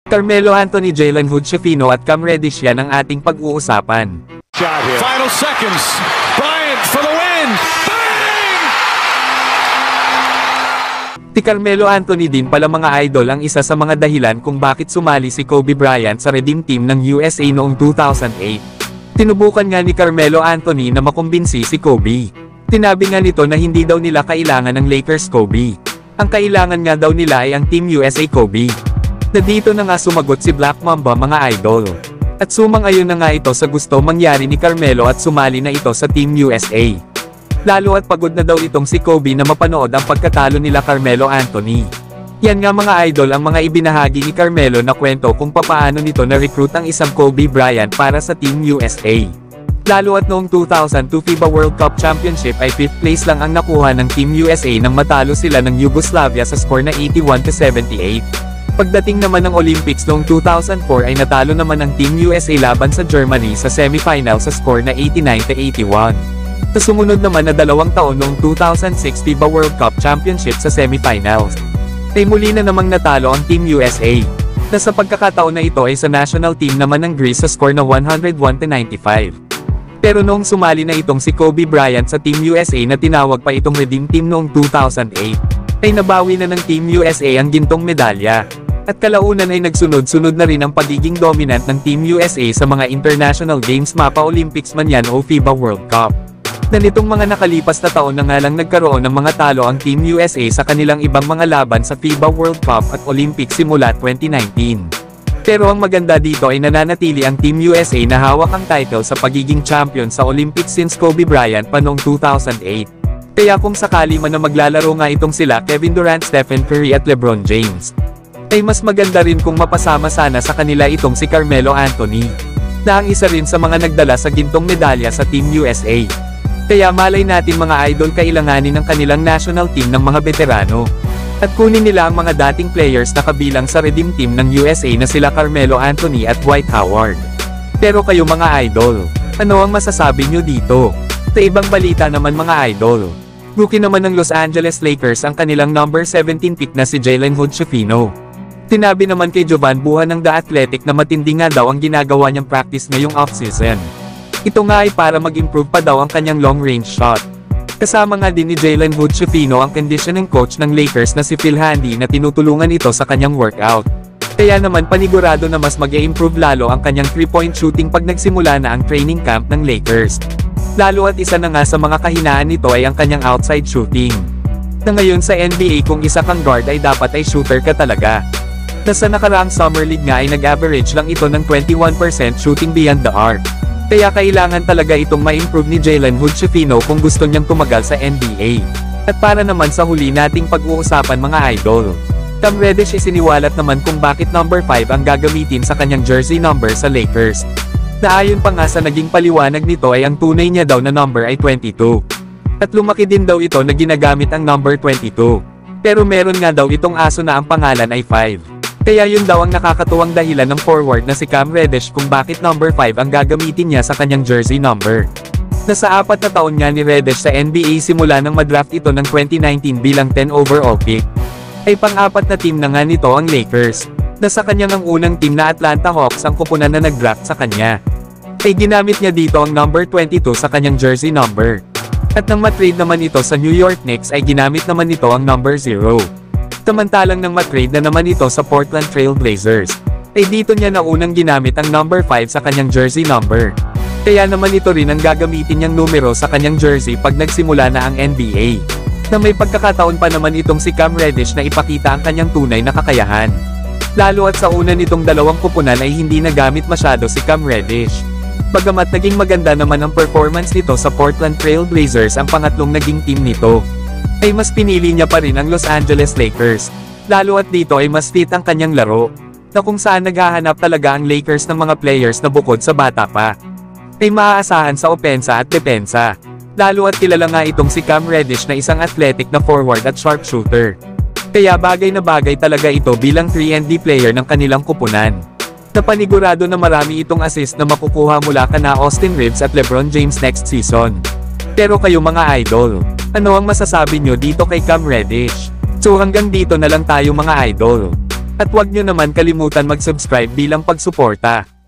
Carmelo Anthony, Jalen Hood-Schifino at Cam Reddish, yan ang ating pag-uusapan. Final seconds. Bryant for the win. Bang! Si Carmelo Anthony din pala mga idol ang isa sa mga dahilan kung bakit sumali si Kobe Bryant sa Redeem Team ng USA noong 2008. Tinubukan nga ni Carmelo Anthony na makumbinsi si Kobe. Tinabi nga nito na hindi daw nila kailangan ng Lakers Kobe. Ang kailangan nga daw nila ay ang Team USA Kobe. Na dito na nga sumagot si Black Mamba mga idol. At sumang-ayon na nga ito sa gusto mangyari ni Carmelo at sumali na ito sa Team USA. Lalo at pagod na daw itong si Kobe na mapanood ang pagkatalo nila Carmelo Anthony. Yan nga mga idol ang mga ibinahagi ni Carmelo na kwento kung papaano nito na-recruit ang isang Kobe Bryant para sa Team USA. Lalo at noong 2002 FIBA World Cup Championship ay 5th place lang ang nakuha ng Team USA nang matalo sila ng Yugoslavia sa score na 81-78. Pagdating naman ng Olympics noong 2004 ay natalo naman ang Team USA laban sa Germany sa semifinal sa score na 89-81. Sa sumunod naman na 2 taon noong 2006 FIBA World Cup Championship sa semifinals, ay muli na namang natalo ang Team USA, na sa pagkakataon na ito ay sa national team naman ng Greece sa score na 101-95. Pero noong sumali na itong si Kobe Bryant sa Team USA na tinawag pa itong Redeem Team noong 2008, ay nabawi na ng Team USA ang gintong medalya. At kalaunan ay nagsunod-sunod na rin ang pagiging dominant ng Team USA sa mga international games mapa Olympics man yan o FIBA World Cup. Na nitong mga nakalipas na taon na nga lang nagkaroon ng mga talo ang Team USA sa kanilang ibang mga laban sa FIBA World Cup at Olympics simula 2019. Pero ang maganda dito ay nananatili ang Team USA na hawak ang title sa pagiging champion sa Olympics since Kobe Bryant pa noong 2008. Kaya kung sakali man na maglalaro nga itong sila Kevin Durant, Stephen Curry at LeBron James, ay mas maganda rin kung mapasama sana sa kanila itong si Carmelo Anthony, na ang isa rin sa mga nagdala sa gintong medalya sa Team USA. Kaya malay natin mga idol kailanganin ng kanilang national team ng mga veterano. At kunin nila ang mga dating players na kabilang sa Redeem Team ng USA na sila Carmelo Anthony at Dwight Howard. Pero kayo mga idol, ano ang masasabi nyo dito? Sa ibang balita naman mga idol, rookie naman ng Los Angeles Lakers ang kanilang number 17 pick na si Jalen Hood-Schifino. Tinabi naman kay Jovan Buhan ng The Athletic na matindi nga daw ang ginagawa niyang practice ngayong offseason. Ito nga ay para mag-improve pa daw ang kanyang long-range shot. Kasama nga din ni Jalen Hood-Schifino ang conditioning coach ng Lakers na si Phil Handy na tinutulungan ito sa kanyang workout. Kaya naman panigurado na mas mag-i-improve lalo ang kanyang 3-point shooting pag nagsimula na ang training camp ng Lakers. Lalo at isa na nga sa mga kahinaan nito ay ang kanyang outside shooting. Na ngayon sa NBA kung isa kang guard ay dapat ay shooter ka talaga. Na sa nakaraang Summer League nga ay nag-average lang ito ng 21% shooting beyond the arc. Kaya kailangan talaga itong ma-improve ni Jalen Hood-Schifino kung gusto niyang tumagal sa NBA. At para naman sa huli nating pag-uusapan mga idol, Cam Reddish isiniwalat naman kung bakit number 5 ang gagamitin sa kanyang jersey number sa Lakers. Na ayon pa nga sa naging paliwanag nito ay ang tunay niya daw na number ay 22. At lumaki din daw ito na ginagamit ang number 22. Pero meron nga daw itong aso na ang pangalan ay 5. Kaya yun daw ang nakakatuwang dahilan ng forward na si Cam Reddish kung bakit number 5 ang gagamitin niya sa kanyang jersey number. Nasa 4 na taon nga ni Reddish sa NBA simula nang madraft ito ng 2019 bilang 10 overall pick. Ay pang-4 na team na nga nito ang Lakers. Nasa kanyang ang unang team na Atlanta Hawks ang kupunan na nag-draft sa kanya. Ay ginamit niya dito ang number 22 sa kanyang jersey number. At nang matrade naman ito sa New York Knicks ay ginamit naman nito ang number 0. Samantalang nang matrade na naman ito sa Portland Trail Blazers, ay dito niya na unang ginamit ang number 5 sa kanyang jersey number. Kaya naman ito rin ang gagamitin niyang numero sa kanyang jersey pag nagsimula na ang NBA. Na may pagkakataon pa naman itong si Cam Reddish na ipakita ang kanyang tunay na kakayahan. Lalo at sa una nitong dalawang kupunan ay hindi nagamit masyado si Cam Reddish. Bagamat naging maganda naman ang performance nito sa Portland Trail Blazers ang pangatlong naging team nito, ay mas pinili niya pa rin ang Los Angeles Lakers. Lalo at dito ay mas fit ang kanyang laro, na kung saan naghahanap talaga ang Lakers ng mga players na bukod sa bata pa, ay maaasahan sa opensa at depensa. Lalo at kilala nga itong si Cam Reddish na isang athletic na forward at sharpshooter. Kaya bagay na bagay talaga ito bilang 3-and-D player ng kanilang kupunan. Napanigurado na marami itong assist na makukuha mula kana Austin Reeves at LeBron James next season. Pero kayo mga idol, ano ang masasabi nyo dito kay Cam Reddish? So hanggang dito na lang tayo mga idol. At huwag nyo naman kalimutan mag-subscribe bilang pagsuporta.